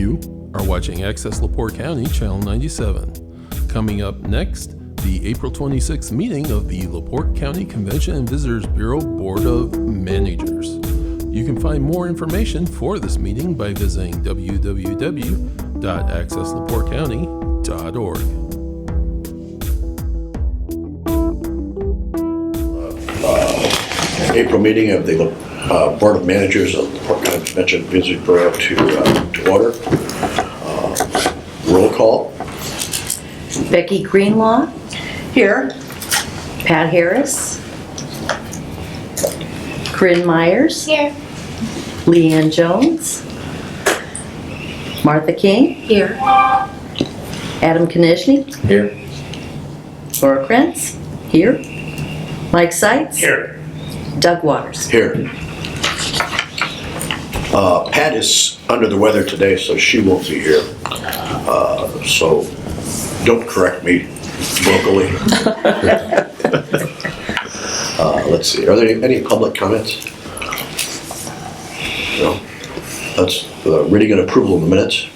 You are watching Access LaPorte County, Channel 97. Coming up next, the April 26th meeting of the LaPorte County Convention and Visitors Bureau Board of Managers. You can find more information for this meeting by visiting www.accesslaportecounty.org. April meeting of the Board of Managers of the LaPorte County Convention and Visitors Bureau to order. Roll call. Becky Greenlaw. Here. Pat Harris. Corinne Myers. Here. Leanne Jones. Martha King. Here. Adam Konechny. Here. Laura Krentz. Here. Mike Seitz. Here. Doug Waters. Here. Pat is under the weather today, so she won't be here. So don't correct me vocally. Let's see, are there any public comments? No. That's reading and approval of the minutes.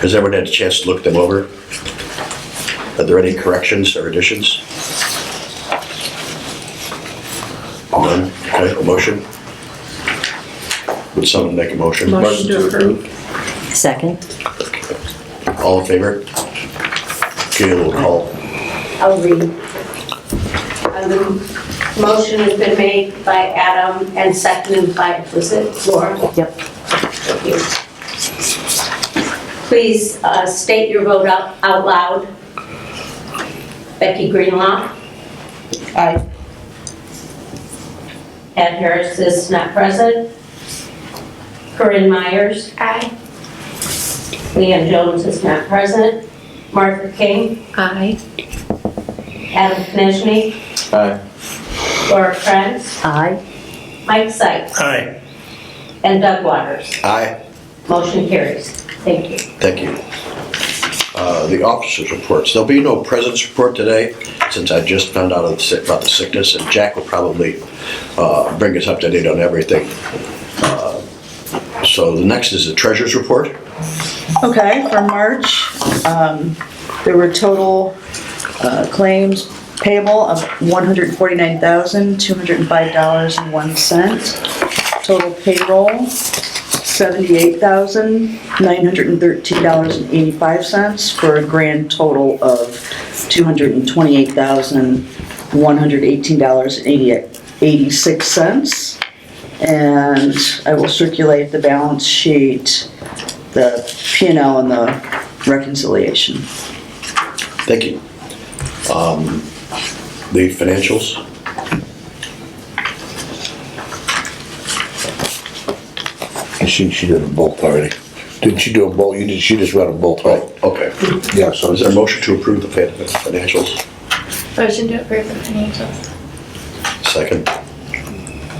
Has everyone had a chance to look them over? Are there any corrections or additions? None. Okay, a motion? Would someone make a motion? Motion to approve. Second. Okay. All in favor? Okay, we'll call. I'll read. The motion has been made by Adam and seconded by, was it Laura? Yep. Thank you. Please state your vote out loud. Becky Greenlaw. Aye. Pat Harris is not present. Corinne Myers. Aye. Leanne Jones is not present. Martha King. Aye. Adam Konechny. Aye. Laura Krentz. Aye. Mike Seitz. Aye. And Doug Waters. Aye. Motion carries. Thank you. Thank you. The officers' reports. There'll be no president's report today since I just found out about the sickness, and Jack will probably bring us up to date on everything. So the next is the treasurer's report. Okay, for March, there were total claims payable of $149,205.01. Total payroll, $78,913.85 for a grand total of $228,118.86. And I will circulate the balance sheet, the P&L, and the reconciliation. Thank you. The financials. She did them both already. Didn't she do them both? She just read them both, right? Oh, okay. Yeah, so Is there a motion to approve the financials? Motion to approve the financials. Second.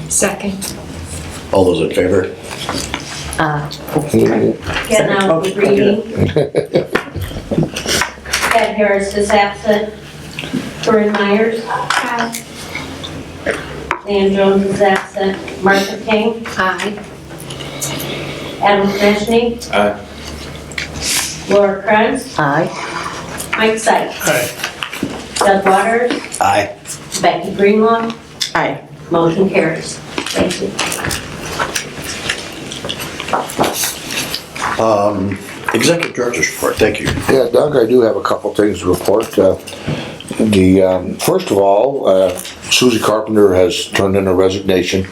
Second. All those in favor? Get now the reading. Pat Harris is absent. Corinne Myers. Aye. Leanne Jones is absent. Martha King. Aye. Adam Konechny. Aye. Laura Krentz. Aye. Mike Seitz. Aye. Doug Waters. Aye. Becky Greenlaw. Aye. Motion carries. Thank you. Executive Director's report. Thank you. Yeah, Doug, I do have a couple things to report. First of all, Susie Carpenter has turned in her resignation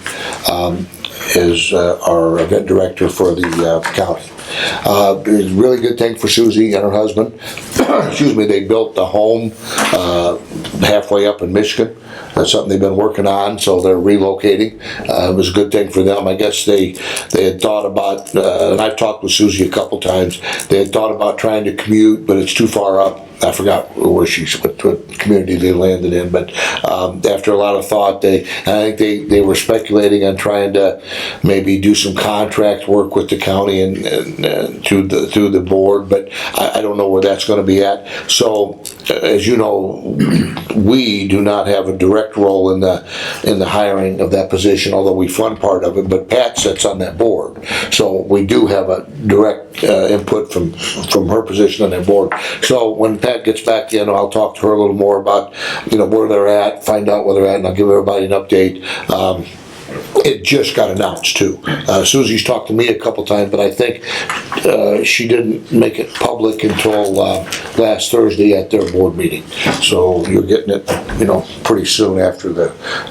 as our event director for the county. It's a really good thing for Susie and her husband. Excuse me, they built the home halfway up in Michigan. That's something they've been working on, so they're relocating. It was a good thing for them. I guess they had thought about, and I've talked with Susie a couple times, they had thought about trying to commute, but it's too far up. I forgot what community they landed in, but after a lot of thought, I think they were speculating on trying to maybe do some contract work with the county and through the board, but I don't know where that's going to be at. So as you know, we do not have a direct role in the hiring of that position, although we fund part of it, but Pat sits on that board. So we do have a direct input from her position on that board. So when Pat gets back in, I'll talk to her a little more about, where they're at, find out where they're at, and I'll give everybody an update. It just got announced too. Susie's talked to me a couple times, but I think she didn't make it public until last Thursday at their board meeting. So you're getting it, pretty soon after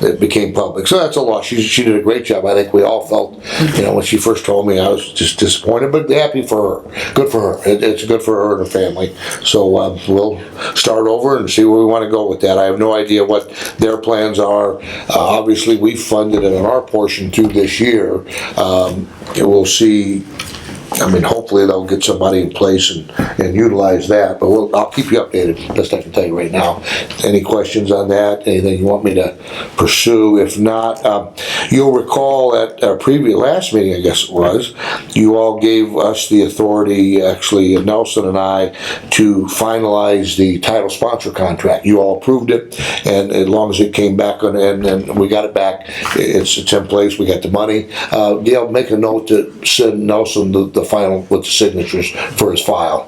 it became public. So that's a loss. She did a great job. I think we all felt, when she first told me, I was just disappointed, but happy for her. Good for her. It's good for her and her family. So we'll start over and see where we want to go with that. I have no idea what their plans are. Obviously, we funded it on our portion through this year. We'll see. Hopefully they'll get somebody in place and utilize that, but I'll keep you updated, best I can tell you right now. Any questions on that? Anything you want me to pursue? If not, you'll recall at our last meeting, I guess it was, you all gave us the authority, actually Nelson and I, to finalize the title sponsor contract. You all approved it, and as long as it came back on and we got it back, it's in place, we got the money. Gail, make a note to send Nelson the final with the signatures for his file.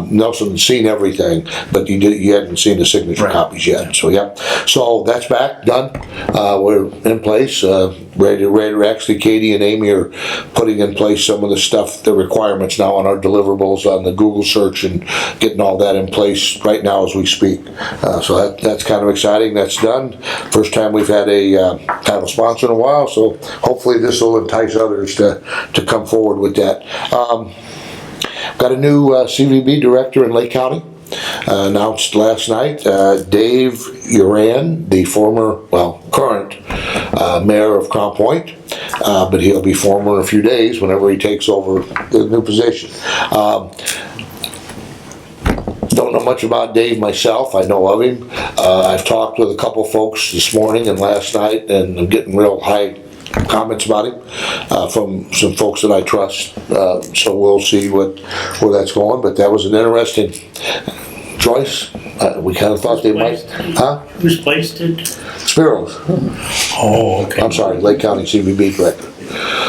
Nelson's seen everything, but you hadn't seen the signature copies yet. So yeah, so that's back, done. We're in place, ready to actually, Katie and Amy are putting in place some of the stuff, the requirements now on our deliverables on the Google search and getting all that in place right now as we speak. So that's kind of exciting. That's done. First time we've had a title sponsor in a while, so hopefully this will entice others to come forward with that. Got a new CVB director in Lake County. Announced last night, Dave Uran, the current mayor of Crown Point, but he'll be former in a few days whenever he takes over the new position. Don't know much about Dave myself. I know of him. I've talked with a couple folks this morning and last night, and I'm getting real high comments about him from some folks that I trust. So we'll see where that's going. But that was an interesting choice. We kind of thought they might. Huh? Who's placed it? Spiros. Oh, okay. I'm sorry, Lake County CVB director.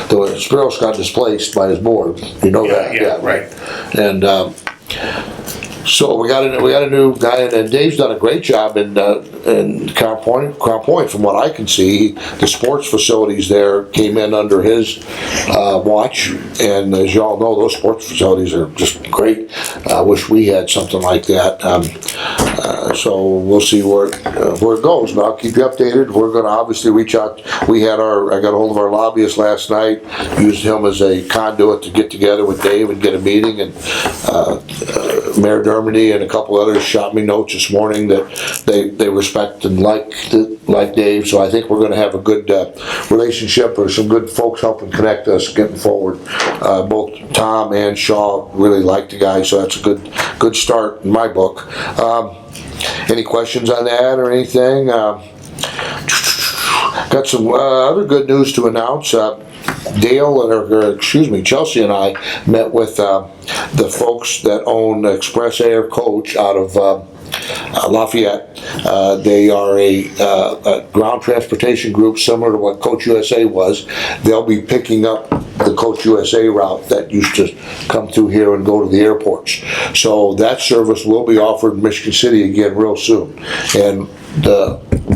The Spiros got displaced by his board. You know that? Yeah, right. And so we got a new guy, and Dave's done a great job in Crown Point. From what I can see, the sports facilities there came in under his watch, and as y'all know, those sports facilities are just great. I wish we had something like that. So we'll see where it goes, but I'll keep you updated. We're going to obviously reach out. I got a hold of our lobbyist last night, used him as a conduit to get together with Dave and get a meeting, and Mayor Dermody and a couple others shot me notes this morning that they respect and like Dave, so I think we're going to have a good relationship, or some good folks helping connect us getting forward. Both Tom and Shaw really like the guy, so that's a good start in my book. Any questions on that or anything? Got some other good news to announce. Chelsea and I met with the folks that own Express Air Coach out of Lafayette. They are a ground transportation group similar to what Coach USA was. They'll be picking up the Coach USA route that used to come through here and go to the airports. So that service will be offered in Michigan City again real soon. And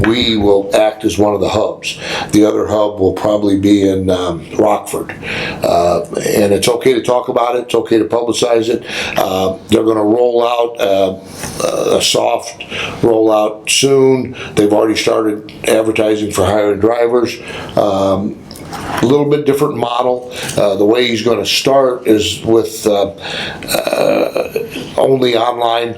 we will act as one of the hubs. The other hub will probably be in Rockford. And it's okay to talk about it. It's okay to publicize it. They're going to roll out a soft rollout soon. They've already started advertising for hiring drivers. A little bit different model. The way he's going to start is with only online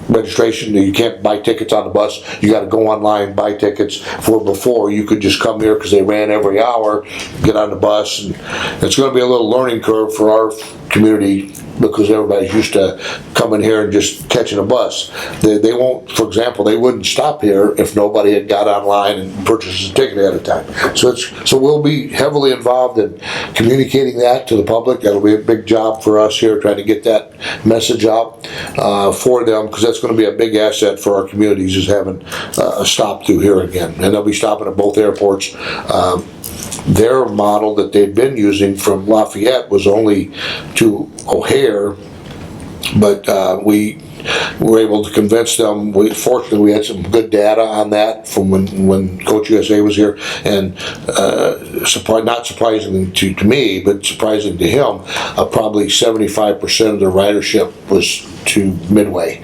registration. You can't buy tickets on the bus. You got to go online, buy tickets. Before you could just come here because they ran every hour, get on the bus, and it's going to be a little learning curve for our community because everybody's used to coming here and just catching a bus. They won't, for example, they wouldn't stop here if nobody had got online and purchased a ticket ahead of time. So we'll be heavily involved in communicating that to the public. That'll be a big job for us here, trying to get that message out for them, because that's that's gonna be a big asset for our communities, is having a stop through here again. And they'll be stopping at both airports. Their model that they'd been using from Lafayette was only to O'Hare, but we were able to convince them. Fortunately, we had some good data on that from when Coach USA was here, and not surprising to me, but surprising to him, probably 75% of the ridership was to Midway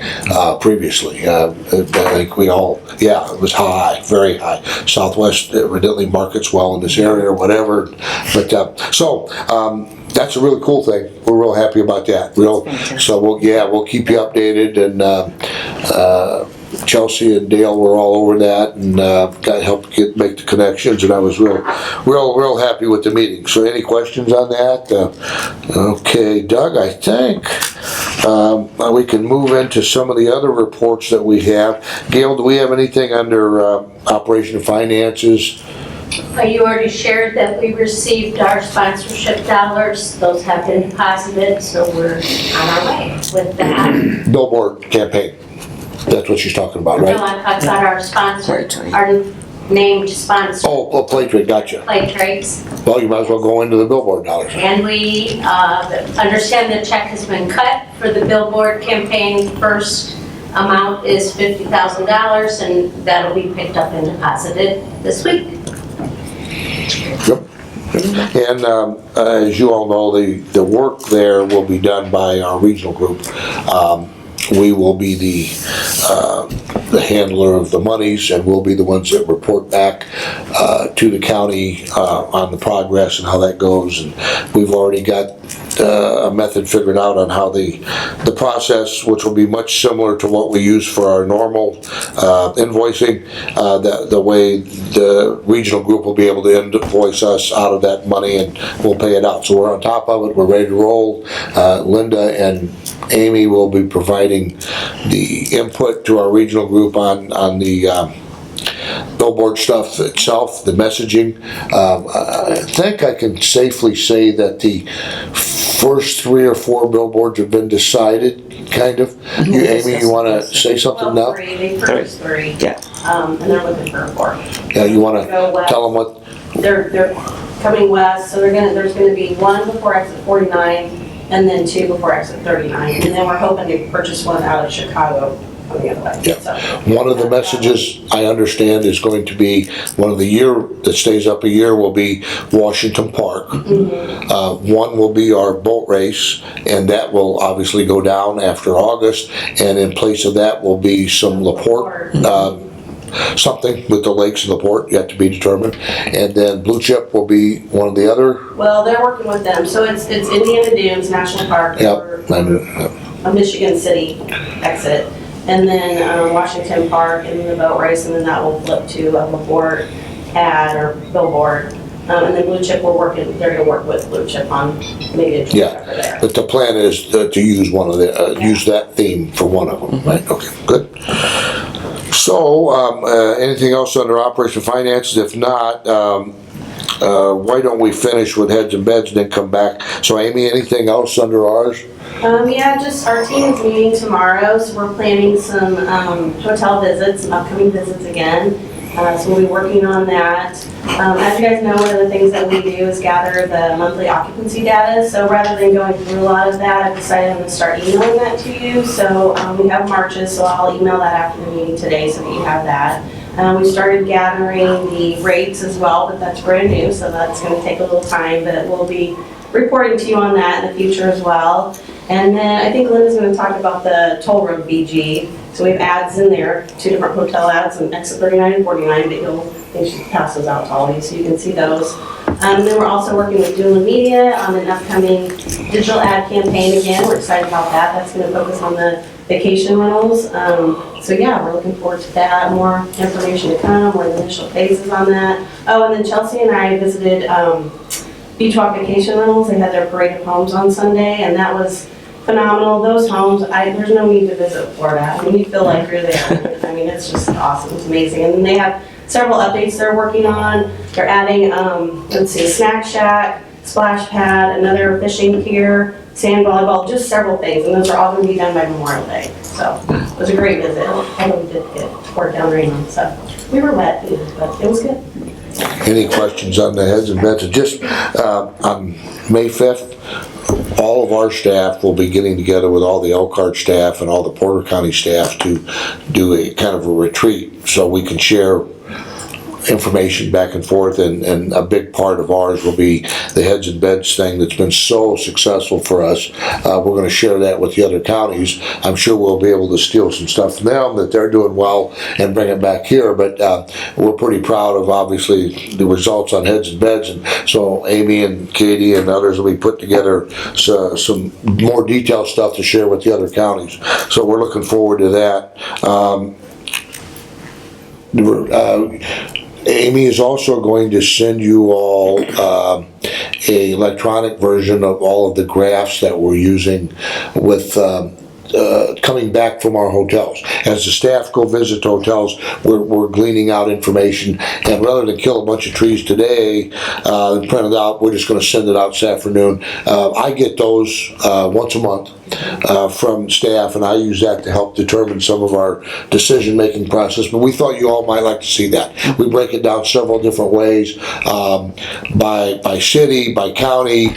previously. I think it was high, very high. Southwest evidently markets well in this area or whatever, but that's a really cool thing. We're real happy about that. So we'll keep you updated, and Chelsea and Dale were all over that, and got help make the connections, and I was real happy with the meeting. So any questions on that? Okay, Doug, I think we can move into some of the other reports that we have. Gail, do we have anything under Operation Finances? You already shared that we received our sponsorship dollars. Those have been deposited, so we're on our way with that. Billboard campaign. That's what she's talking about, right? No, I'm talking about our sponsor, our named sponsor. Oh, Play Trade, gotcha. Play Trades. Well, you might as well go into the billboard dollars. And we understand the check has been cut for the billboard campaign. First amount is $50,000, and that'll be picked up and deposited this week. Yep. And as you all know, the work there will be done by our regional group. We will be the handler of the monies, and we'll be the ones that report back to the county on the progress and how that goes. And we've already got a method figured out on how the process, which will be much similar to what we use for our normal invoicing, the way the regional group will be able to invoice us out of that money, and we'll pay it out. So we're on top of it. We're ready to roll. Linda and Amy will be providing the input to our regional group on the billboard stuff itself, the messaging. I think I can safely say that the first 3 or 4 billboards have been decided, kind of. Amy, you want to say something now? 3, they purchased 3. Yeah. And they're looking for a 4th. Yeah, you want to Go west. tell them what? They're coming west, so there's gonna be 1 before exit 49, and then 2 before exit 39. And then we're hoping to purchase 1 out of Chicago on the other way. Yeah. So, One of the messages I understand is going to be, one of the year that stays up a year will be Washington Park. One will be our boat race, and that will obviously go down after August. And in place of that will be some LaPorte, something with the lakes and LaPorte yet to be determined. And then Blue Chip will be one of the other. well, they're working with them. So it's Indiana Dunes National Park, or a Michigan City exit. And then Washington Park, and then the boat race, and then that will flip to a LaPorte ad or billboard. And then Blue Chip, they're gonna work with Blue Chip on maybe a trip over there. But the plan is to use one of the, use that theme for one of them, right? Okay, good. So, anything else under Operation Finances? If not, why don't we finish with heads and beds and then come back? So Amy, anything else under ours? Yeah, just our team is meeting tomorrow, so we're planning some hotel visits, some upcoming visits again. So we'll be working on that. As you guys know, one of the things that we do is gather the monthly occupancy data. So rather than going through a lot of that, I've decided I'm going to start emailing that to you. So we have Marches, so I'll email that after the meeting today so that you have that. We started gathering the rates as well, but that's brand new, so that's going to take a little time, but we'll be reporting to you on that in the future as well. And then I think Linda's going to talk about the toll road BG. So we have ads in there, 2 different hotel ads on exit 39 and 49, but they should pass those out to all of you so you can see those. And then we're also working with Doolin Media on an upcoming digital ad campaign again. We're excited about that. That's going to focus on the vacation rentals. So yeah, we're looking forward to that. More information to come, more initial phases on that. Oh, and then Chelsea and I visited Beach Walk Vacation Rentals. They had their parade of homes on Sunday, and that was phenomenal. Those homes, there's no need to visit Florida. I mean, you feel like you're there. I mean, it's just awesome. It's amazing. And then they have several updates they're working on. They're adding, let's see, a snack shack, splash pad, another fishing pier, sand volleyball, just several things. And those are all going to be done by Memorial Day. So it was a great visit, although we did get poured down rain on, so we were wet, but it was good. Any questions on the heads and beds? Just on May 5th, all of our staff will be getting together with all the Elkhart staff and all the Porter County staff to do a kind of a retreat so we can share information back and forth, and a big part of ours will be the heads and beds thing that's been so successful for us. We're going to share that with the other counties. I'm sure we'll be able to steal some stuff from them that they're doing well and bring it back here, but we're pretty proud of obviously the results on heads and beds, and so Amy and Katie and others will be put together some more detailed stuff to share with the other counties. So we're looking forward to that. Amy is also going to send you all a electronic version of all of the graphs that we're using with coming back from our hotels. As the staff go visit hotels, we're gleaning out information, and rather than kill a bunch of trees today and print it out, we're just going to send it out this afternoon. I get those once a month from staff, and I use that to help determine some of our decision-making process, but we thought you all might like to see that. We break it down several different ways, by city, by county,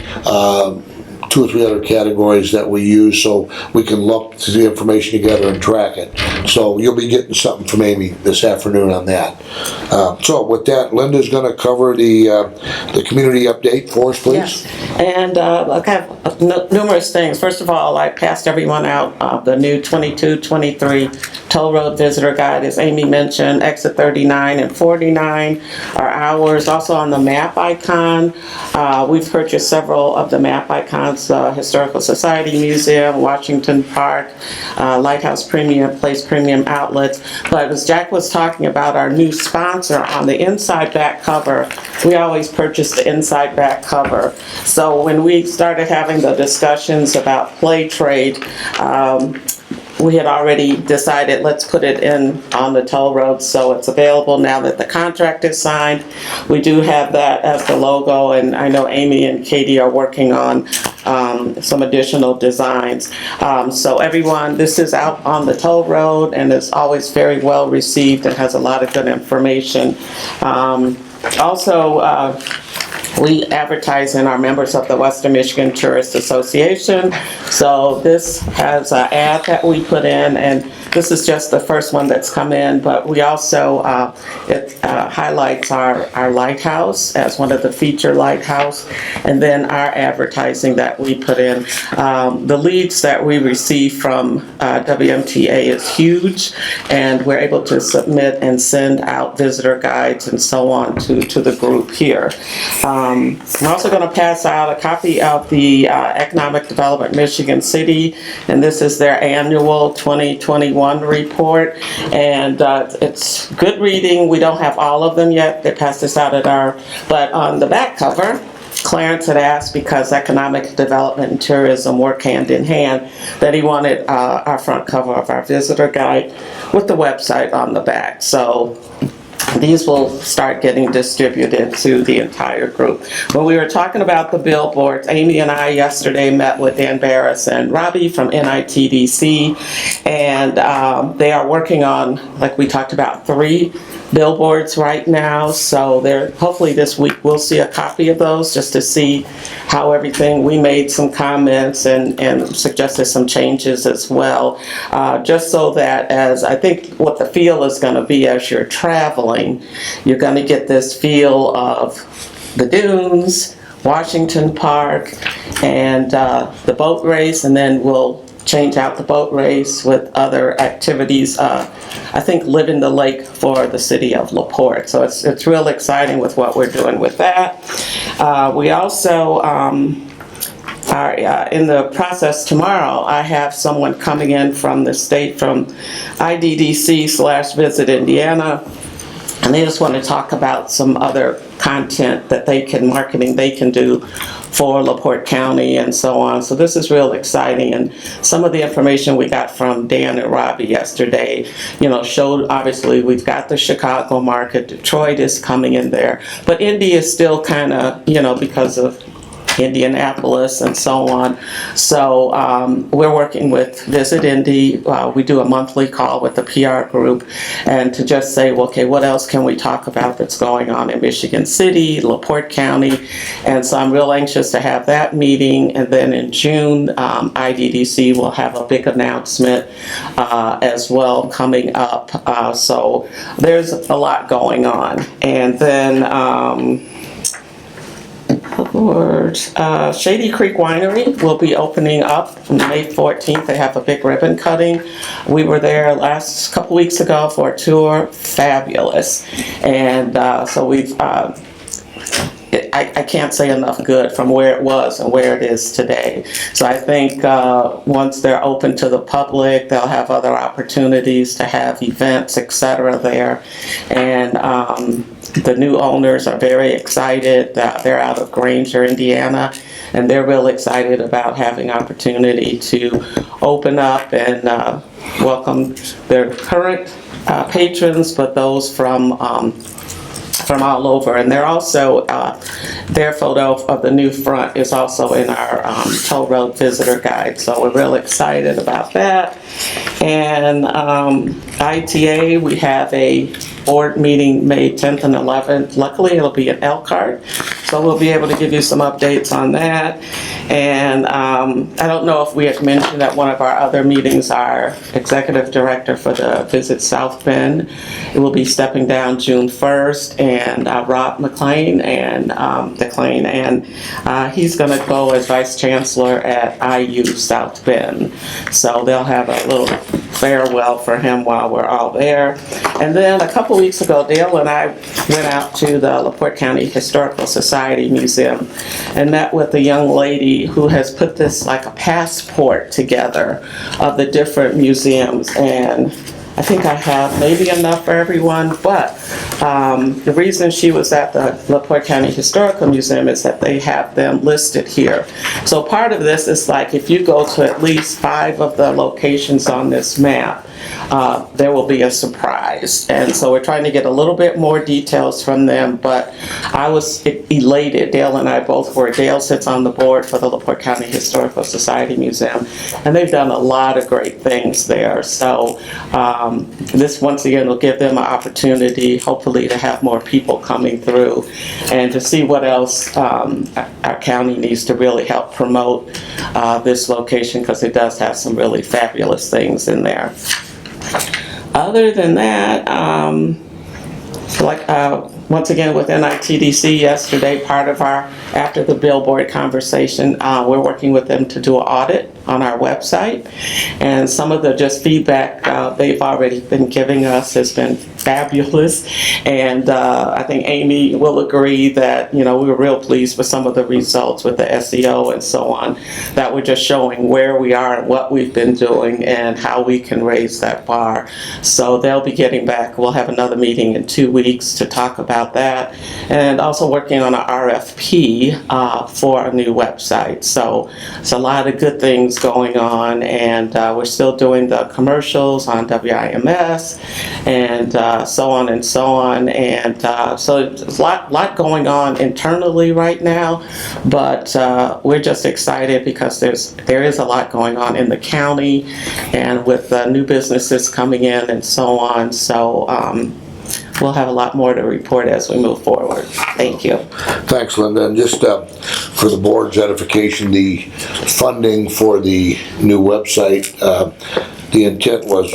2 or 3 other categories that we use, so we can look to the information together and track it. So you'll be getting something from Amy this afternoon on that. So with that, Linda's going to cover the community update for us, please. Yes, and I have numerous things. First of all, I passed everyone out the new 22-23 toll road visitor guide, as Amy mentioned. Exit 39 and 49 are ours. Also on the map icon, we've purchased several of the map icons. Historical Society Museum, Washington Park, Lighthouse Premium, Place Premium Outlets. But as Jack was talking about our new sponsor on the inside back cover, we always purchase the inside back cover. So when we started having the discussions about play trade, we had already decided, let's put it in on the toll road, so it's available now that the contract is signed. We do have that as the logo, and I know Amy and Katie are working on some additional designs. So everyone, this is out on the toll road and is always very well received and has a lot of good information. Also, we advertise in our members of the Western Michigan Tourist Association. So this has an ad that we put in, and this is just the first one that's come in, but we also, it highlights our lighthouse as one of the feature lighthouse, and then our advertising that we put in. The leads that we receive from WMTA is huge, and we're able to submit and send out visitor guides and so on to the group here. I'm also going to pass out a copy of the Economic Development Michigan City, and this is their annual 2021 report, and it's good reading. We don't have all of them yet. They passed this out but on the back cover, Clarence had asked, because economic development and tourism work hand in hand, that he wanted our front cover of our visitor guide with the website on the back. So these will start getting distributed to the entire group. When we were talking about the billboards, Amy and I yesterday met with Dan Barris and Robbie from NITDC, and they are working on, like we talked about, 3 billboards right now. So hopefully this week we'll see a copy of those, just to see how everything, we made some comments and suggested some changes as well, just so that, as I think what the feel is going to be as you're traveling, you're going to get this feel of the dunes, Washington Park, and the boat race, and then we'll change out the boat race with other activities. I think live in the lake for the city of LaPorte. So it's real exciting with what we're doing with that. We also are in the process tomorrow. I have someone coming in from the state, from IDDC/Visit Indiana, and they just want to talk about some other content that marketing they can do for LaPorte County and so on. So this is real exciting, and some of the information we got from Dan and Robbie yesterday, showed obviously we've got the Chicago market, Detroit is coming in there, but Indy is still kind of, because of Indianapolis, and so on. So we're working with Visit Indy. We do a monthly call with the PR group, and to just say, well, okay, what else can we talk about that's going on in Michigan City, LaPorte County? And so I'm real anxious to have that meeting. And then in June, IDDC will have a big announcement as well coming up. So there's a lot going on. And then Shady Creek Winery will be opening up on May 14th. They have a big ribbon cutting. We were there last couple weeks ago for a tour. Fabulous. And so we've I can't say enough good from where it was and where it is today. So I think once they're open to the public, they'll have other opportunities to have events, etc. there. And the new owners are very excited. They're out of Granger, Indiana, and they're real excited about having opportunity to open up and welcome their current patrons, but those from all over. And they're also, their photo of the new front is also in our Toll Road Visitor Guide. So we're real excited about that. And ITA, we have a board meeting May 10th and 11th. Luckily, it'll be in Elkhart. So we'll be able to give you some updates on that. And I don't know if we had mentioned that one of our other meetings, our executive director for the Visit South Bend, it will be stepping down June 1st, and Rob McLean and he's going to go as vice chancellor at IU South Bend. So they'll have a little farewell for him while we're all there. And then a couple weeks ago, Dale and I went out to the LaPorte County Historical Society Museum and met with a young lady who has put this like a passport together of the different museums. And I think I have maybe enough for everyone, but the reason she was at the LaPorte County Historical Museum is that they have them listed here. So part of this is like if you go to at least 5 of the locations on this map, there will be a surprise. And so we're trying to get a little bit more details from them, but I was elated. Dale and I both were. Dale sits on the board for the LaPorte County Historical Society Museum, and they've done a lot of great things there. So this once again will give them an opportunity, hopefully, to have more people coming through and to see what else our county needs to really help promote this location, because it does have some really fabulous things in there. Other than that, once again with NITDC yesterday, part of our after the billboard conversation, we're working with them to do an audit on our website, and some of the just feedback they've already been giving us has been fabulous. And I think Amy will agree that we were real pleased with some of the results with the SEO and so on, that we're just showing where we are and what we've been doing and how we can raise that bar. So they'll be getting back. We'll have another meeting in 2 weeks to talk about that, and also working on an RFP for a new website. So it's a lot of good things going on, and we're still doing the commercials on WIMS and so on and so on. And so there's a lot going on internally right now, but we're just excited because there is a lot going on in the county and with new businesses coming in and so on. So we'll have a lot more to report as we move forward. Thank you. Thanks, Linda. And just for the board's edification, the funding for the new website, the intent was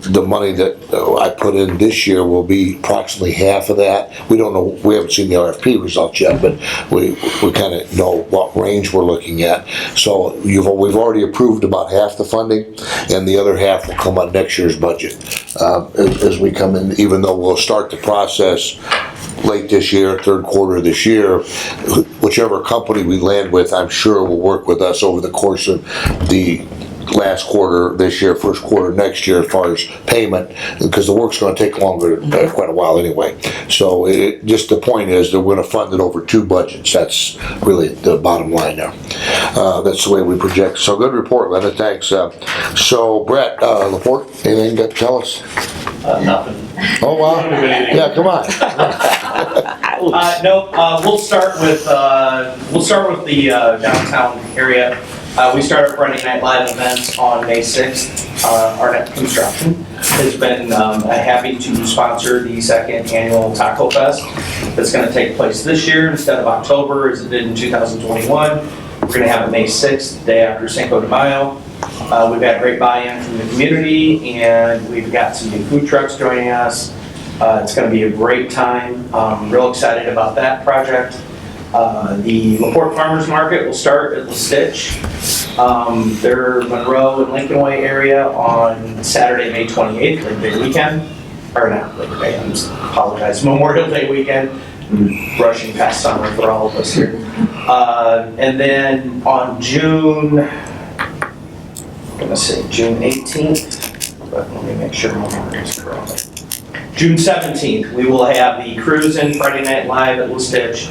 the money that I put in this year will be approximately half of that. We don't know, we haven't seen the RFP results yet, but we kind of know what range we're looking at. So we've already approved about half the funding, and the other half will come on next year's budget as we come in, even though we'll start the process late this year, third quarter of this year. Whichever company we land with, I'm sure will work with us over the course of the last quarter this year, first quarter next year as far as payment, because the work's gonna take longer, quite a while anyway. So just the point is that we're gonna fund it over 2 budgets. That's really the bottom line there. That's the way we project. So good report, Linda, thanks. So Brett, LaPorte, anything to tell us? Nothing. Oh, wow. Yeah, come on. No, we'll start with the downtown area. We started Friday Night Live events on May 6th. Arnett Construction has been happy to sponsor the 2nd annual Taco Fest that's going to take place this year instead of October as it did in 2021. We're going to have it May 6th, the day after Cinco de Mayo. We've had great buy-in from the community, and we've got some new food trucks joining us. It's going to be a great time. Real excited about that project. The LaPorte Farmers Market will start at the Stitch. They're Monroe and Lincoln Way area on Saturday, May 28th, Labor Day weekend. Or not Labor Day, I apologize, Memorial Day weekend. I'm rushing past summer for all of us here. And then on June 18th, but let me make sure my memory is correct. June 17th, we will have the cruise in Friday Night Live at La Stitch.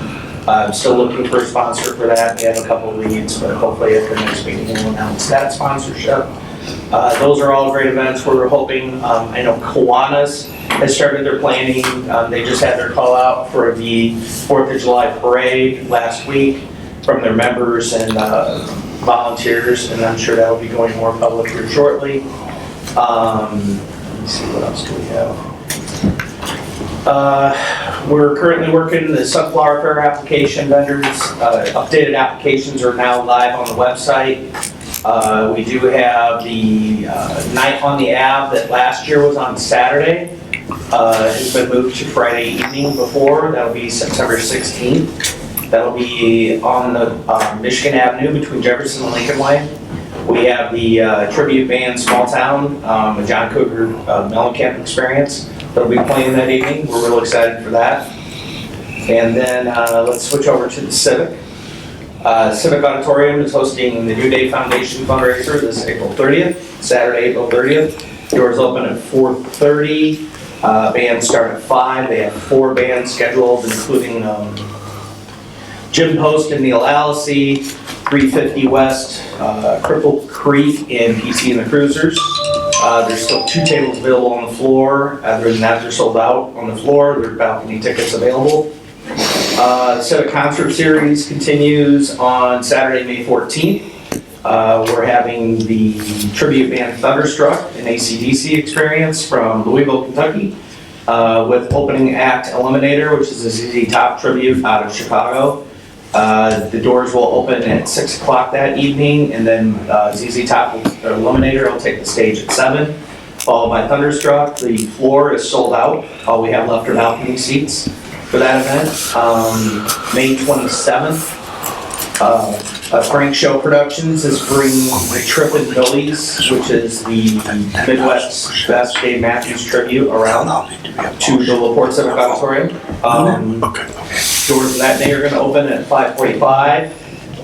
I'm still looking for a sponsor for that. We have a couple of leads, but hopefully at the next meeting we'll announce that sponsorship. Those are all great events. We're hoping, I know Kiwanis has started their planning. They just had their call out for the 4th of July parade last week from their members and volunteers, and I'm sure that will be going more public here shortly. Let me see, what else do we have? We're currently working the Sunflower Fair application vendors. Updated applications are now live on the website. We do have the Night on the Ave that last year was on Saturday. Has been moved to Friday evening before. That'll be September 16th. That'll be on the Michigan Avenue between Jefferson and Lincoln Way. We have the tribute band Small Town, a John Cougar Mellencamp experience. That'll be playing that evening. We're real excited for that. And then let's switch over to the Civic. Civic Auditorium is hosting the New Day Foundation fundraiser this April 30th, Saturday, April 30th. Doors open at 4:30. Bands start at 5. They have 4 bands scheduled, including Jim Post and Neil Alasey, 350 West, Cripple Creek, and PC and the Cruisers. There's still 2 tables available on the floor. Other than that, they're sold out on the floor. There are balcony tickets available. The Civic Concert Series continues on Saturday, May 14th. We're having the tribute band Thunderstruck, an AC/DC experience from Louisville, Kentucky, with opening act Eliminator, which is a ZZ Top tribute out of Chicago. The doors will open at 6 o'clock that evening, and then ZZ Top Eliminator will take the stage at 7, followed by Thunderstruck. The floor is sold out. All we have left are balcony seats for that event. May 27th, Frank Show Productions is bringing the Trippin' Billies, which is the Midwest's best Dave Matthews tribute around, to the LaPorte Civic Auditorium. Doors for that day are going to open at 5:45.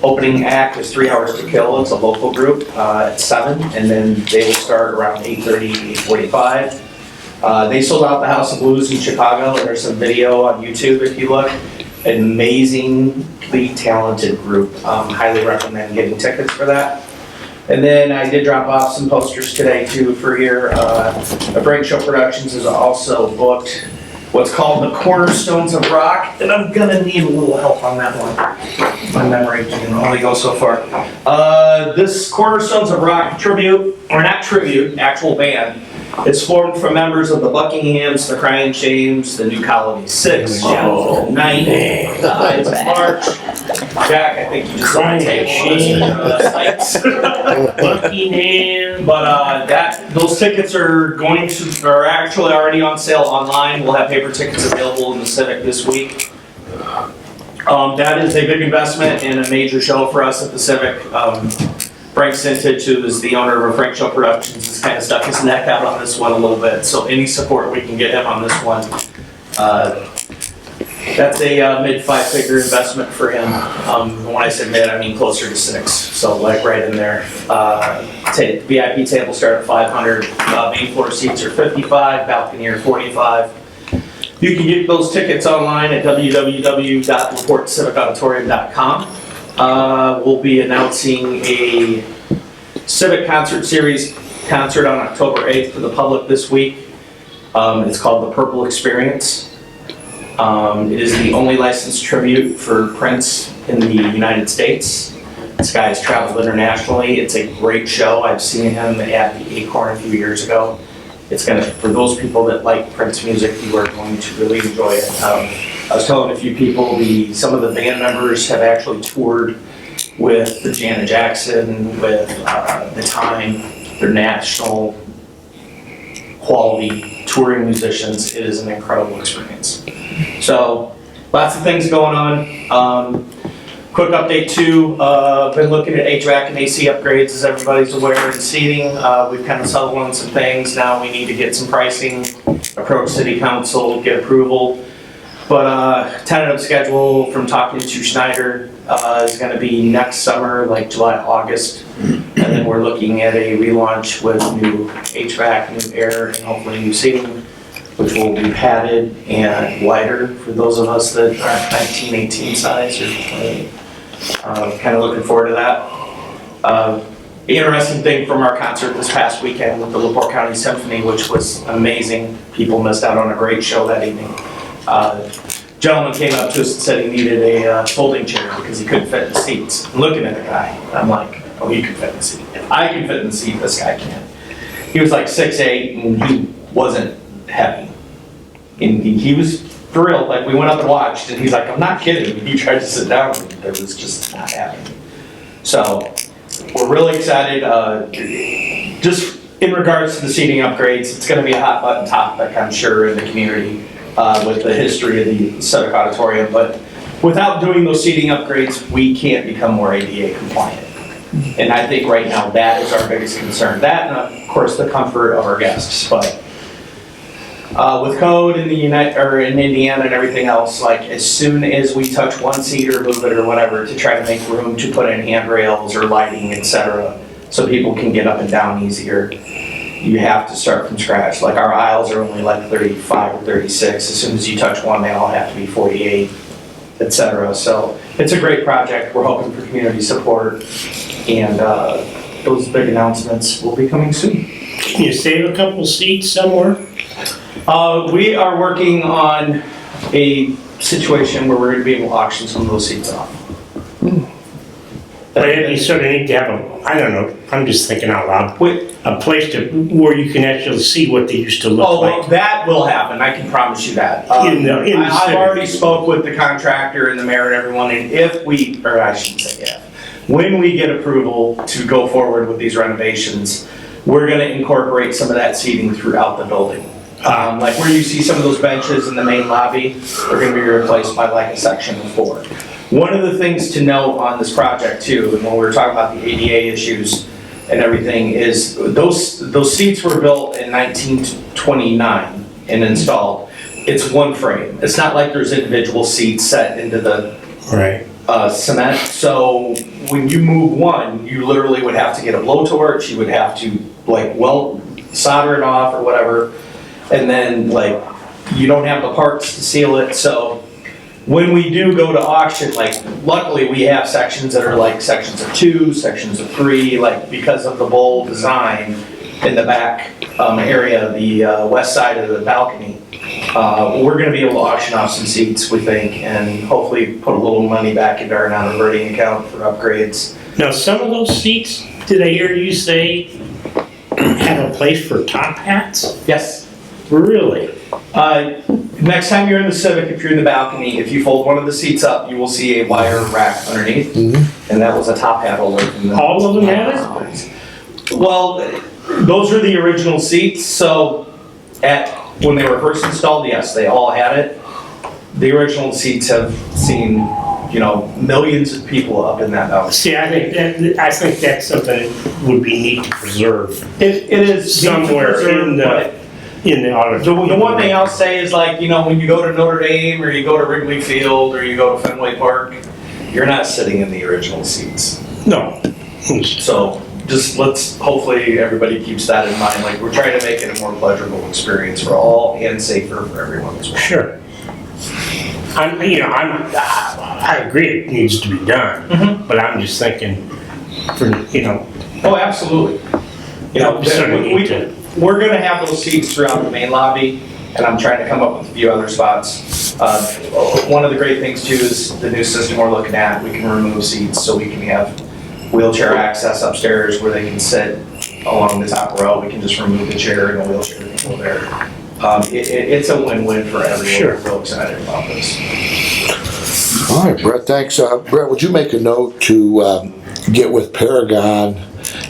Opening act is 3 Hours to Kill. It's a local group at 7, and then they will start around 8:30, 8:45. They sold out the House of Blues in Chicago, and there's some video on YouTube if you look. An amazingly talented group. Highly recommend getting tickets for that. And then I did drop off some posters today too for here. Frank Show Productions is also booked what's called the Cornerstones of Rock, and I'm gonna need a little help on that one. My memory can only go so far. This Cornerstones of Rock tribute, or not tribute, actual band, it's formed from members of the Buckinghams, the Crying Shames, the New Colony 6, Shadows of Night, the Ides of March. Jack, I think you just want to take Buckingham. But those tickets are actually already on sale online. We'll have paper tickets available in the Civic this week. That is a big investment and a major show for us at the Civic. Frank Sintich, who is the owner of Frank Show Productions, has kind of stuck his neck out on this one a little bit. So any support we can get him on this one, That's a mid five-figure investment for him. When I say mid, I mean closer to 6, so like right in there. VIP tables start at 500, main floor seats are 55, balcony are 45. You can get those tickets online at www.laportecivicauditorium.com. We'll be announcing a Civic Concert Series concert on October 8th for the public this week. It's called The Purple Experience. It is the only licensed tribute for Prince in the United States. This guy has traveled internationally. It's a great show. I've seen him at the Acorn a few years ago. It's gonna, for those people that like Prince music, you are going to really enjoy it. I was telling a few people, some of the band members have actually toured with the Janet Jackson, with The Time. They're national quality touring musicians. It is an incredible experience. So, lots of things going on. Quick update too, been looking at HVAC and AC upgrades, as everybody's aware, and seating. We've kind of settled on some things. Now we need to get some pricing, approach city council, get approval. But tentative schedule from talking to Schneider is going to be next summer, like July, August. And then we're looking at a relaunch with new HVAC, new air, and hopefully new seating, which will be padded and wider for those of us that aren't 19, 18 size, or kind of looking forward to that. The interesting thing from our concert this past weekend with the LaPorte County Symphony, which was amazing. People missed out on a great show that evening. Gentleman came up to us and said he needed a folding chair because he couldn't fit in the seats. I'm looking at the guy, I'm like, oh, you can fit in the seat. If I can fit in the seat, this guy can. He was like 6'8", and he wasn't heavy. And he was for real, like we went up and watched, and he's like, I'm not kidding. He tried to sit down, and it was just not happening. So we're really excited. Just in regards to the seating upgrades, it's going to be a hot button topic, I'm sure, in the community with the history of the Civic Auditorium. But without doing those seating upgrades, we can't become more ADA compliant. And I think right now that is our biggest concern. That, and of course, the comfort of our guests. But with code in in Indiana and everything else, like as soon as we touch one seat or move it or whatever to try to make room to put in handrails or lighting, etc., so people can get up and down easier, you have to start from scratch. Like our aisles are only like 35 or 36. As soon as you touch one, they all have to be 48, etc. So it's a great project. We're hoping for community support, and those big announcements will be coming soon. Can you save a couple seats somewhere? We are working on a situation where we're going to be able to auction some of those seats off. But you sort of need to have I don't know, I'm just thinking out loud, a place where you can actually see what they used to look like. Well, that will happen, I can promise you that. In the I've city. already spoke with the contractor and the mayor and everyone, and when we get approval to go forward with these renovations, we're going to incorporate some of that seating throughout the building. Like where you see some of those benches in the main lobby, they're going to be replaced by like a section of 4. One of the things to note on this project too, and when we were talking about the ADA issues and everything, is those seats were built in 1929 and installed. It's one frame. It's not like there's individual seats set into the cement. So when you move one, you literally would have to get a blowtorch. You would have to like solder it off or whatever. And then like you don't have the parts to seal it. So when we do go to auction, like luckily we have sections that are like sections of 2, sections of 3, like because of the bowl design in the back area, the west side of the balcony. We're going to be able to auction off some seats, we think, and hopefully put a little money back into our non-reverting account for upgrades. Now, some of those seats, did I hear you say, have a place for top hats? Yes. Really? Next time you're in the Civic, if you're in the balcony, if you fold one of the seats up, you will see a wire rack underneath, and that was a top hat holder. All of them have it? Well, those are the original seats, so when they were first installed, yes, they all had it. The original seats have seen, millions of people up in that balcony. See, I think that's something that would be neat to preserve. It is somewhere in the. in the auditorium. The one thing I'll say is like, you know, when you go to Notre Dame or you go to Wrigley Field or you go to Fenway Park, you're not sitting in the original seats. No. So just hopefully everybody keeps that in mind. Like, we're trying to make it a more pleasurable experience for all and safer for everyone as well. Sure. I agree it needs to be done, but I'm just thinking for, Oh, absolutely. You know, Certainly need to. we're gonna have those seats throughout the main lobby, and I'm trying to come up with a few other spots. One of the great things too is the new system we're looking at. We can remove seats so we can have wheelchair access upstairs where they can sit along the top row. We can just remove the chair and the wheelchair can go there. It's a win-win for everyone. Sure. We're real excited about this. All right, Brett, thanks. Brett, would you make a note to get with Paragon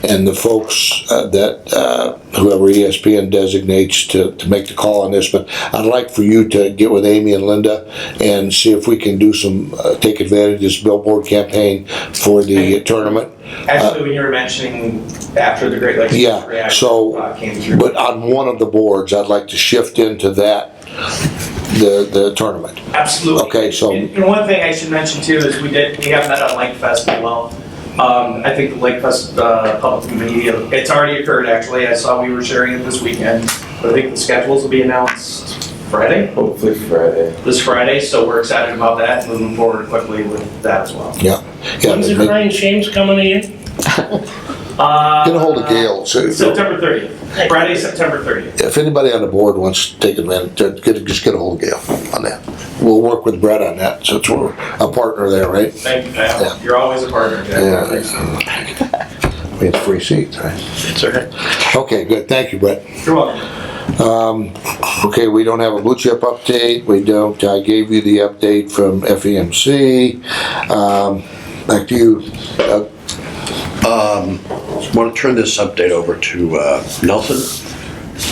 and the folks that whoever ESPN designates to make the call on this? But I'd like for you to get with Amy and Linda and see if we can do some, take advantage of this billboard campaign for the tournament. Actually, when you were mentioning after the Great Lakes. Yeah, so, came through. but on one of the boards, I'd like to shift into that, the tournament. Absolutely. Okay, so- And one thing I should mention too is we have met on Lake Fest as well. I think the Lake Fest public media, it's already occurred actually. I saw we were sharing it this weekend, but I think the schedules will be announced Friday? Hopefully Friday. This Friday, so we're excited about that, moving forward quickly with that as well. Yeah. When's the Crying Shames coming again? Get a hold of Gail. So September 30th. Friday, September 30th. if anybody on the board wants to take advantage, just get a hold of Gail on that. We'll work with Brett on that, since we're a partner there, right? Thank you, Yeah. Pam. You're always a partner, Jack. Yeah. We have free seats, right? It's all right. Okay, good. Thank you, Brett. You're welcome. Okay, we don't have a blue chip update. We don't, I gave you the update from FEMC. Back to you, Doug. Want to turn this update over to Nelson?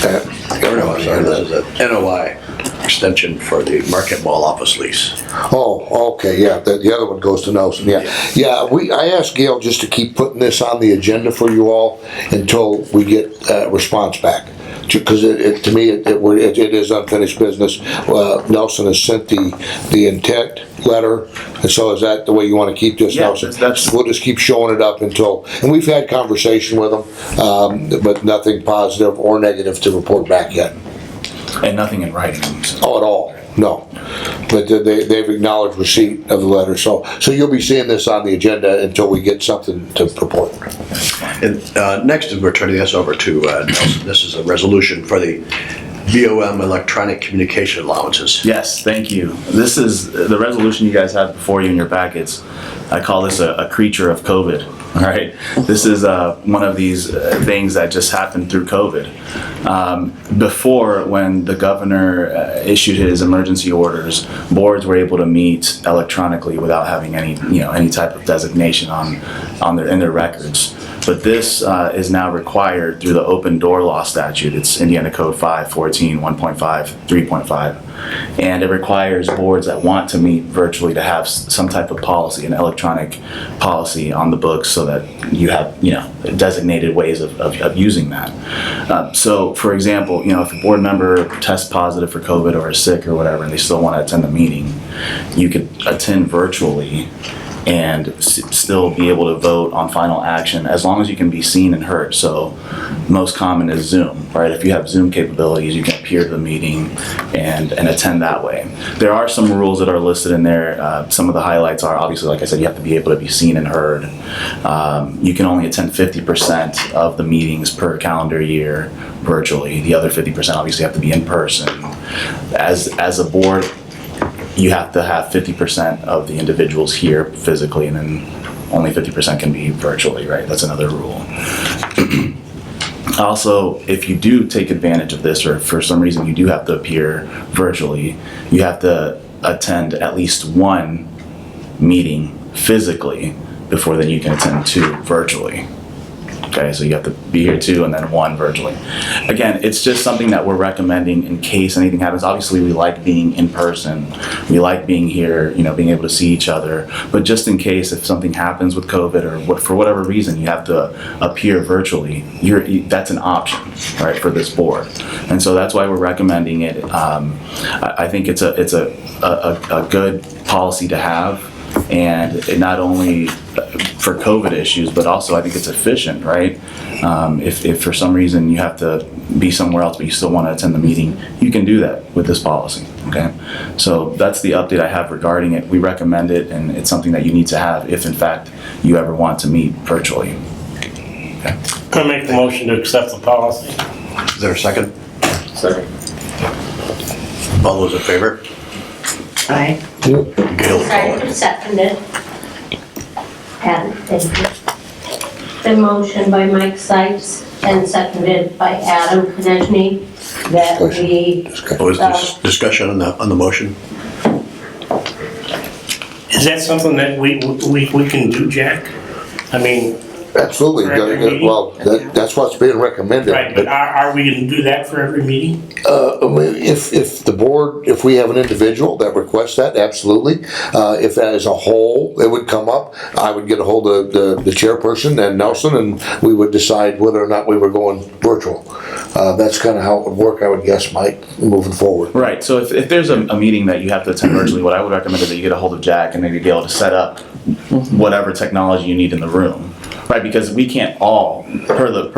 Or no, I'm sorry, this is a NOI extension for the Market Mall office lease. Oh, okay, yeah, the other one goes to Nelson, yeah. Yeah, I asked Gail just to keep putting this on the agenda for you all until we get a response back. Because to me, it is unfinished business. Nelson has sent the intent letter, and so is that the way you want to keep this, Yeah, Nelson? that's- We'll just keep showing it up until, and we've had conversation with them, but nothing positive or negative to report back yet. And nothing in writing. So. Oh, at all, no. But they've acknowledged receipt of the letter, so you'll be seeing this on the agenda until we get something to report. And next, we're turning this over to Nelson. This is a resolution for the BOM electronic communication allowances. Yes, thank you. This is the resolution you guys have before you in your packets. I call this a creature of COVID. All right, this is one of these things that just happened through COVID. Before, when the governor issued his emergency orders, boards were able to meet electronically without having any type of designation in their records. But this is now required through the open door law statute. It's Indiana Code 514 1.5 3.5. And it requires boards that want to meet virtually to have some type of policy, an electronic policy on the books, so that you have designated ways of using that. So for example, if a board member tests positive for COVID or is sick or whatever and they still want to attend the meeting, you could attend virtually and still be able to vote on final action as long as you can be seen and heard. So most common is Zoom, right? If you have Zoom capabilities, you can appear to the meeting and attend that way. There are some rules that are listed in there. Some of the highlights are, obviously, like I said, you have to be able to be seen and heard. You can only attend 50% of the meetings per calendar year virtually. The other 50% obviously have to be in person. As a board, you have to have 50% of the individuals here physically, and then only 50% can be virtually, right? That's another rule. Also, if you do take advantage of this, or for some reason you do have to appear virtually, you have to attend at least one meeting physically before then you can attend two virtually. Okay, so you have to be here 2 and then 1 virtually. Again, it's just something that we're recommending in case anything happens. Obviously, we like being in person. We like being here, being able to see each other. But just in case if something happens with COVID or for whatever reason you have to appear virtually, that's an option, right, for this board. And so that's why we're recommending it. I think it's a good policy to have. And it not only for COVID issues, but also I think it's efficient, right? If for some reason you have to be somewhere else, but you still want to attend the meeting, you can do that with this policy, okay? So that's the update I have regarding it. We recommend it, and it's something that you need to have if in fact you ever want to meet virtually. Okay. I make the motion to accept the policy. Is there a second? Second. All those in favor? Aye. Gail, call Sorry, it. seconded. Adam, thank you. The motion by Mike Sipes and seconded by Adam Konechny that we, Was this discussion on the motion? Is that something that we can do, Jack? I mean, Absolutely. For every meeting? Well, that's what's being recommended. right, but are we gonna do that for every meeting? If the board, if we have an individual that requests that, absolutely. If as a whole, it would come up, I would get a hold of the chairperson and Nelson, and we would decide whether or not we were going virtual. That's kind of how it would work, I would guess, Mike, moving forward. Right, so if there's a meeting that you have to attend virtually, what I would recommend is that you get a hold of Jack and maybe be able to set up whatever technology you need in the room. Right, because we can't all, per the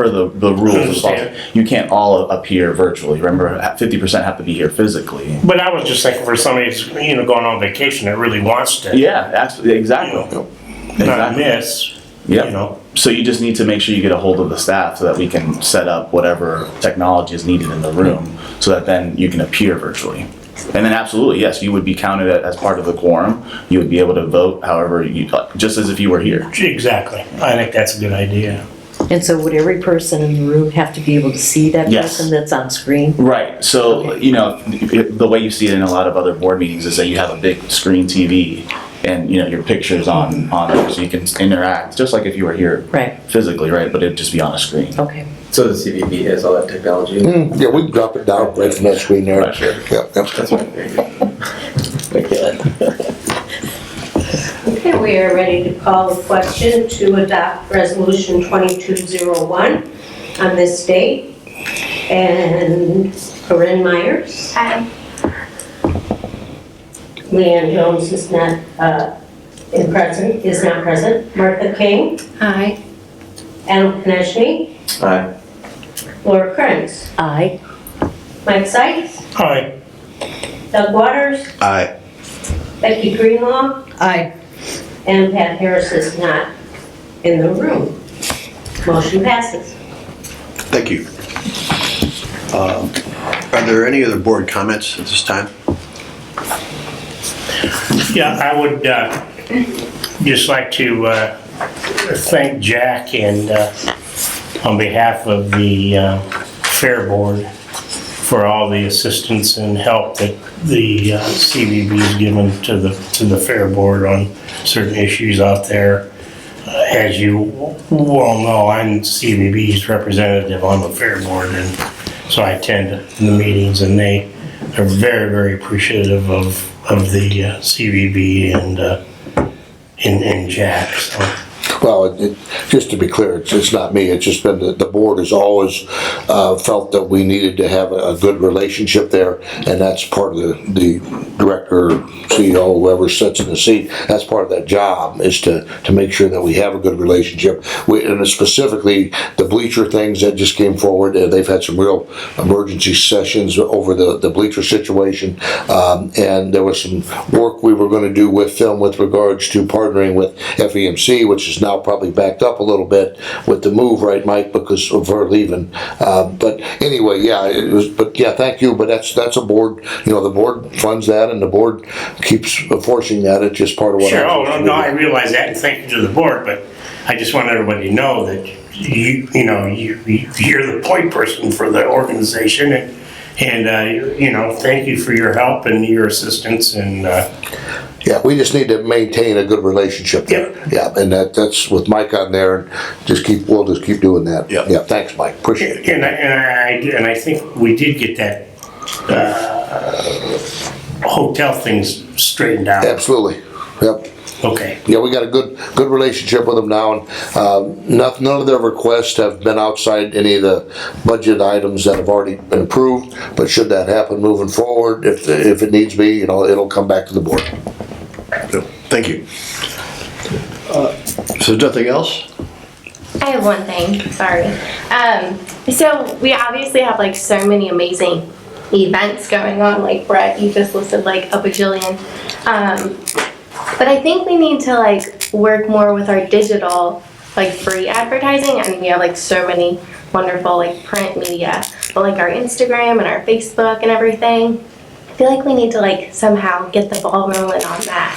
rules of policy, you can't all appear virtually. Remember, 50% have to be here physically. But I was just thinking for somebody who's, going on vacation that really wants to. Yeah, absolutely, exactly. Not miss, Yep. So you just need to make sure you get a hold of the staff so that we can set up whatever technology is needed in the room so that then you can appear virtually. And then absolutely, yes, you would be counted as part of the quorum. You would be able to vote however just as if you were here. Exactly. I think that's a good idea. And so would every person in the room have to be able to see that Yes. person that's on screen? Right, so, the way you see it in a lot of other board meetings is that you have a big screen TV and, your picture's on there, so you can interact, just like if you were here Right. physically, right, but it'd just be on a screen. Okay. So the CVB has all that technology? Yeah, we can drop it down right from that screen there. Right, sure. Yep. That's fine, very good. Okay, we are ready to call the question to adopt Resolution 2201 on this date. And Corinne Myers. Aye. Leanne Jones is not present. Martha King. Aye. Adam Konechny. Aye. Laura Krantz. Aye. Mike Sykes. Aye. Doug Waters. Aye. Becky Greenlaw. Aye. And Pat Harris is not in the room. Motion passes. Thank you. Are there any other board comments at this time? Yeah, I would just like to thank Jack and on behalf of the Fair Board for all the assistance and help that the CVB has given to the Fair Board on certain issues out there. As you well know, I'm CVB's representative on the Fair Board, and so I attend the meetings, and they are very, very appreciative of the CVB and Jack. So. Well, just to be clear, it's not me, it's just been the board has always felt that we needed to have a good relationship there, and that's part of the director, CEO, whoever sits in the seat, that's part of that job, is to make sure that we have a good relationship. And specifically, the bleacher things that just came forward, they've had some real emergency sessions over the bleacher situation, and there was some work we were going to do with them with regards to partnering with FEMC, which is now probably backed up a little bit with the move, right, Mike, because of her leaving. But anyway, thank you. But that's a board. The board funds that, and the board keeps enforcing that. It's just part of what. Sure. No, I realize that, and thank you to the board. But I just want everybody to know that you're the point person for the organization, and thank you for your help and your assistance, and Yeah, we just need to maintain a good relationship there. Yeah, and that's with Mike on there, and we'll just keep doing that. Yeah. Yeah, thanks, Mike, appreciate it. And I think we did get that, hotel things straightened out. Absolutely, yep. Okay. Yeah, we got a good relationship with them now, and none of their requests have been outside any of the budget items that have already been approved. But should that happen moving forward, if it needs be, you know, it'll come back to the board. Thank you. So nothing else? I have one thing, sorry. So we obviously have like so many amazing events going on, like Brett, you just listed like a bajillion. But I think we need to like work more with our digital, like free advertising, and we have like so many wonderful like print media, but like our Instagram and our Facebook and everything. I feel like we need to like somehow get the ball rolling on that.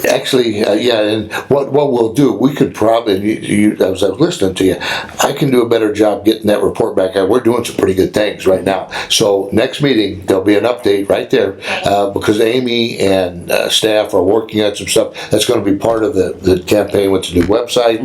Actually, yeah, and what we'll do, we could probably, as I was listening to you, I can do a better job getting that report back out. We're doing some pretty good things right now. So next meeting, there'll be an update right there, because Amy and staff are working on some stuff. That's gonna be part of the campaign with the new website,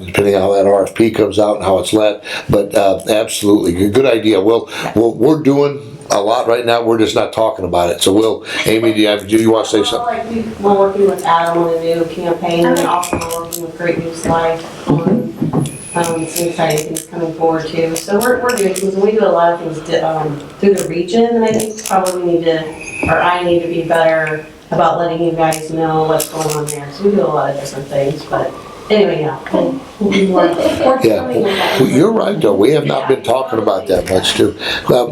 depending on how that RFP comes out and how it's led. But absolutely, good idea. We're doing a lot right now, we're just not talking about it. So Amy, do you want to say something? Like we're working with Adam on a new campaign, and also we're working with Great News Live on some exciting things coming forward too. So we're doing things, and we do a lot of things through the region, and I think probably I need to be better about letting you guys know what's going on there. So we do a lot of different things, but anyway, yeah. Yeah, well, you're right though, we have not been talking about that much too.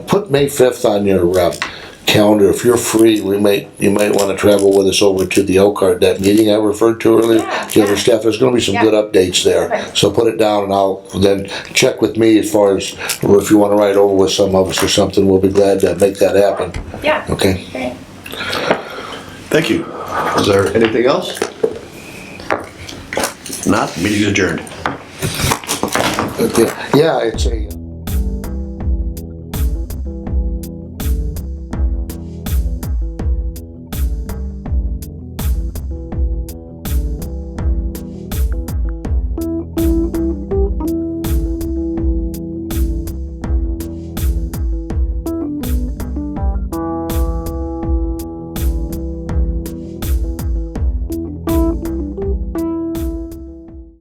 Put May 5th on your calendar, if you're free, you might want to travel with us over to the Elkhart, that meeting I referred to earlier. The other staff, there's going to be some good updates there, so put it down, and I'll then check with me as far as if you want to ride over with some of us or something. We'll be glad to make that happen. Yeah. Okay. Great. Thank you. Is there anything else? Not, meeting adjourned. Yeah, it's a